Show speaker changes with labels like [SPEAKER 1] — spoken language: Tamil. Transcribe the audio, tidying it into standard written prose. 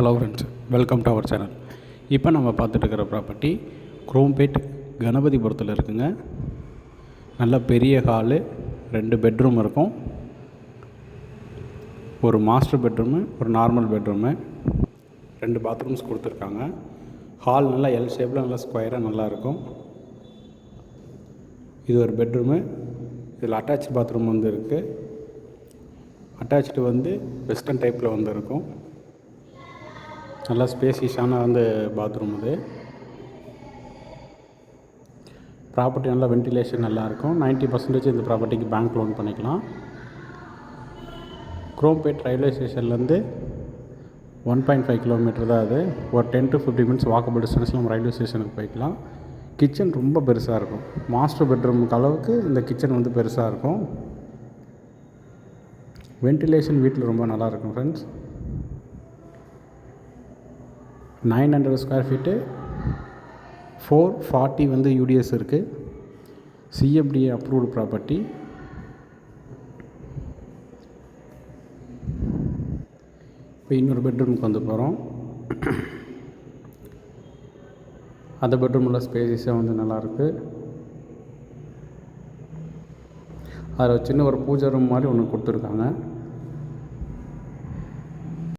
[SPEAKER 1] Hello friends, welcome to our channel. இப்போ நம்ம பார்த்துட்டு இருக்கிற ப்ராப்பர்ட்டி குரோம்பேட் கணபதிபுரத்தில் இருக்குங்க. நல்ல பெரிய ஹாலு, 2 பெட்ரூம் இருக்கும். ஒரு மாஸ்டர் பெட்ரூமு, ஒரு நார்மல் பெட்ரூமு, 2 பாத்ரூம்ஸ் கொடுத்துருக்காங்க. ஹால் நல்லா எல் ஷேப்பில் நல்லா ஸ்கொயராக நல்லாயிருக்கும். இது ஒரு பெட்ரூமு. இதில் அட்டாச் பாத்ரூம் வந்து இருக்குது. அட்டாச்சு வந்து வெஸ்டர்ன் டைப்பில் வந்து இருக்கும். நல்லா ஸ்பேசியஸான பாத்ரூம் இது. ப்ராப்பர்ட்டி நல்லா வென்டிலேஷன் நல்லாயிருக்கும். 90% இந்த ப்ராப்பர்ட்டிக்கு பேங்க் லோன் பண்ணிக்கலாம். குரோம்பேட் ரயில்வே ஸ்டேஷன்லேருந்து 1.5 கிலோமீட்டர் தான் அது. ஒரு 10 to 15 மினிட்ஸ் வாக்கபிள் டிஸ்டன்ஸில் நம்ம ரயில்வே ஸ்டேஷனுக்கு போய்க்கலாம். கிச்சன் ரொம்ப பெருசாக இருக்கும். மாஸ்டர் பெட்ரூமுக்கு அளவுக்கு இந்த கிச்சன் பெருசாக இருக்கும். வென்டிலேஷன் வீட்டில் ரொம்ப நல்லாயிருக்கும் ஃப்ரெண்ட்ஸ். 900 ஸ்கொயர் ஃபீட்டு, 440 யூடிஎஸ் இருக்குது. CMDA approved property. இப்போ இன்னொரு பெட்ரூமுக்கு வந்து போகிறோம். அந்த பெட்ரூமில் ஸ்பேசிஸாக நல்லாயிருக்கு. அதில் சின்ன ஒரு பூஜை ரூம் மாதிரி ஒன்று கொடுத்துருக்காங்க.